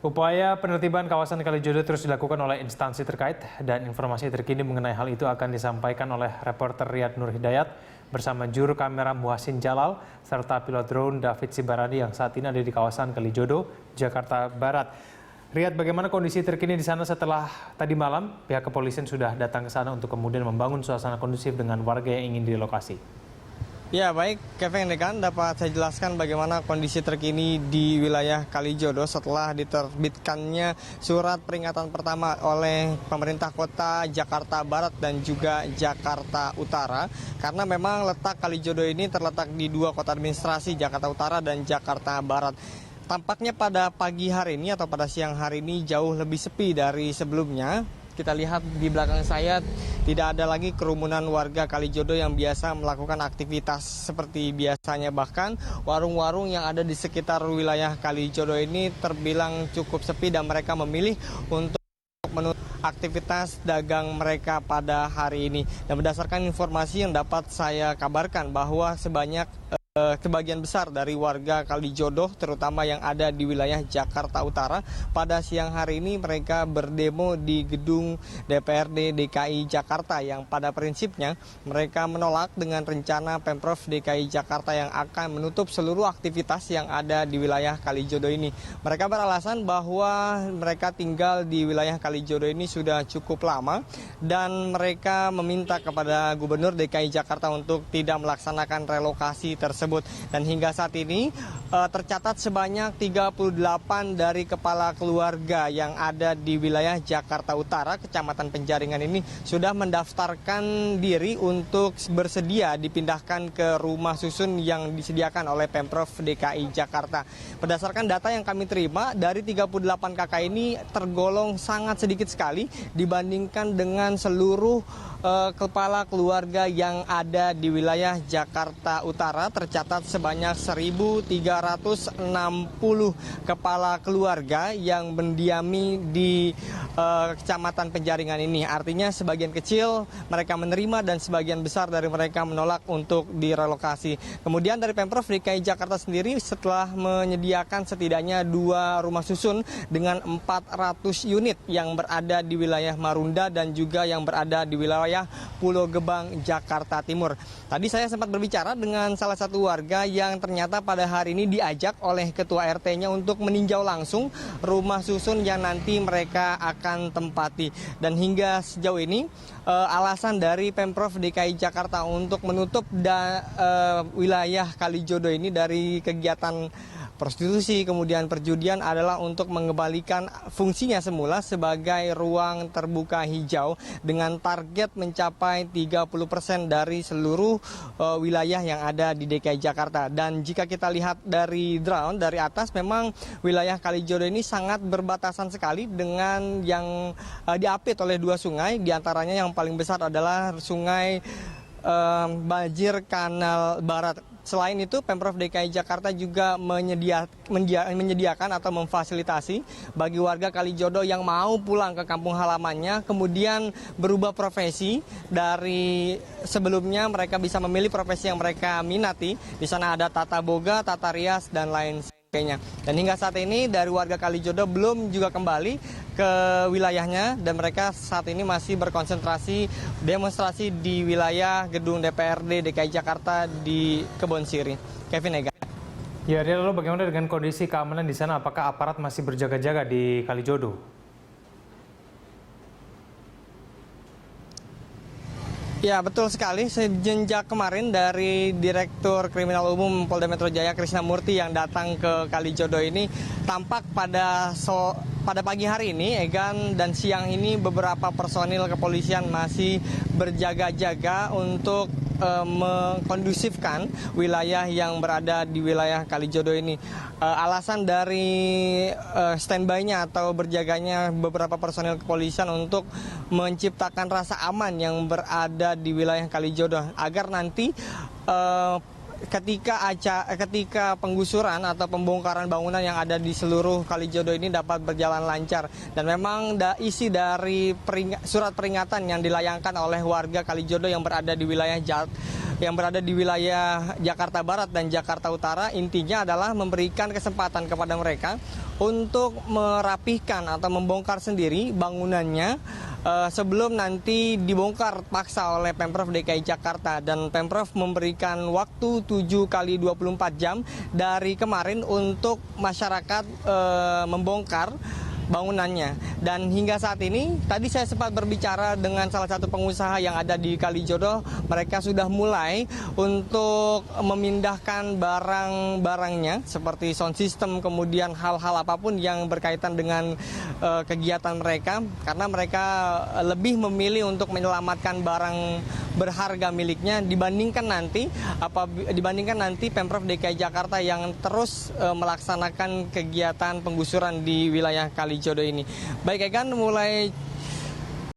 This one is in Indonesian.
Upaya penertiban kawasan Kalijodo terus dilakukan oleh instansi terkait dan informasi terkini mengenai hal itu akan disampaikan oleh reporter Riyad Nur Hidayat bersama juru kamera Muhsin Jalal serta pilot drone David Sibarani yang saat ini ada di kawasan Kalijodo, Jakarta Barat. Riyad, bagaimana kondisi terkini di sana setelah tadi malam pihak kepolisian sudah datang ke sana untuk kemudian membangun suasana kondusif dengan warga yang ingin direlokasi? Ya baik, Kevin Dekan, dapat saya jelaskan bagaimana kondisi terkini di wilayah Kalijodo setelah diterbitkannya surat peringatan pertama oleh pemerintah kota Jakarta Barat dan juga Jakarta Utara. Karena memang letak Kalijodo ini terletak di dua kota administrasi, Jakarta Utara dan Jakarta Barat. Tampaknya pada pagi hari ini atau pada siang hari ini jauh lebih sepi dari sebelumnya. Kita lihat di belakang saya tidak ada lagi kerumunan warga Kalijodo yang biasa melakukan aktivitas seperti biasanya. Bahkan warung-warung yang ada di sekitar wilayah Kalijodo ini terbilang cukup sepi dan mereka memilih untuk menutup aktivitas dagang mereka pada hari ini. Dan berdasarkan informasi yang dapat saya kabarkan bahwa sebagian besar dari warga Kalijodo terutama yang ada di wilayah Jakarta Utara pada siang hari ini mereka berdemo di gedung DPRD DKI Jakarta yang pada prinsipnya mereka menolak dengan rencana Pemprov DKI Jakarta yang akan menutup seluruh aktivitas yang ada di wilayah Kalijodo ini. Mereka beralasan bahwa mereka tinggal di wilayah Kalijodo ini sudah cukup lama dan mereka meminta kepada Gubernur DKI Jakarta untuk tidak melaksanakan relokasi tersebut. Dan hingga saat ini tercatat sebanyak 38 dari kepala keluarga yang ada di wilayah Jakarta Utara, Kecamatan Penjaringan ini sudah mendaftarkan diri untuk bersedia dipindahkan ke rumah susun yang disediakan oleh Pemprov DKI Jakarta. Berdasarkan data yang kami terima, dari 38 kakak ini tergolong sangat sedikit sekali dibandingkan dengan seluruh kepala keluarga yang ada di wilayah Jakarta Utara. Tercatat sebanyak 1.360 kepala keluarga yang mendiami di Kecamatan Penjaringan ini. Artinya sebagian kecil mereka menerima dan sebagian besar dari mereka menolak untuk direlokasi. Kemudian dari Pemprov DKI Jakarta sendiri setelah menyediakan setidaknya 2 rumah susun dengan 400 unit yang berada di wilayah Marunda dan juga yang berada di wilayah Pulau Gebang, Jakarta Timur. Tadi saya sempat berbicara dengan salah satu warga yang ternyata pada hari ini diajak oleh ketua RT-nya untuk meninjau langsung rumah susun yang nanti mereka akan tempati. Dan hingga sejauh ini alasan dari Pemprov DKI Jakarta untuk menutup wilayah Kalijodo ini dari kegiatan prostitusi kemudian perjudian adalah untuk mengembalikan fungsinya semula sebagai ruang terbuka hijau dengan target mencapai 30% dari seluruh wilayah yang ada di DKI Jakarta. Dan jika kita lihat dari drone dari atas, memang wilayah Kalijodo ini sangat berbatasan sekali dengan yang diapit oleh 2 sungai, diantaranya yang paling besar adalah sungai Banjir Kanal Barat. Selain itu, Pemprov DKI Jakarta juga menyediakan atau memfasilitasi bagi warga Kalijodo yang mau pulang ke kampung halamannya, kemudian berubah profesi dari sebelumnya mereka bisa memilih profesi yang mereka minati. Di sana ada tata boga, tata rias, dan lain sebagainya. Dan hingga saat ini dari warga Kalijodo belum juga kembali ke wilayahnya dan mereka saat ini masih berkonsentrasi demonstrasi di wilayah gedung DPRD DKI Jakarta di Kebon Siri. Kevin Ega. Ya, lalu bagaimana dengan kondisi keamanan di sana? Apakah aparat masih berjaga-jaga di Kalijodo? Ya, betul sekali. Sejak kemarin dari Direktur Kriminal Umum Polda Metro Jaya Krisnamurti yang datang ke Kalijodo ini tampak pada pagi hari ini, Egan, dan siang ini beberapa personil kepolisian masih berjaga-jaga untuk mengkondusifkan wilayah yang berada di wilayah Kalijodo ini. Alasan dari standby-nya atau berjaganya beberapa personil kepolisian untuk menciptakan rasa aman yang berada di wilayah Kalijodo agar nanti ketika penggusuran atau pembongkaran bangunan yang ada di seluruh Kalijodo ini dapat berjalan lancar. Dan memang isi dari surat peringatan yang dilayangkan oleh warga Kalijodo yang berada di wilayah Jakarta Barat dan Jakarta Utara intinya adalah memberikan kesempatan kepada mereka untuk merapihkan atau membongkar sendiri bangunannya sebelum nanti dibongkar paksa oleh Pemprov DKI Jakarta. Dan Pemprov memberikan waktu 7 kali 24 jam dari kemarin untuk masyarakat membongkar bangunannya. Dan hingga saat ini, tadi saya sempat berbicara dengan salah satu pengusaha yang ada di Kalijodo. Mereka sudah mulai untuk memindahkan barang-barangnya seperti sound system, kemudian hal-hal apapun yang berkaitan dengan kegiatan mereka, karena mereka lebih memilih untuk menyelamatkan barang berharga miliknya dibandingkan nanti Pemprov DKI Jakarta yang terus melaksanakan kegiatan penggusuran di wilayah Kalijodo ini. Baik Egan, mulai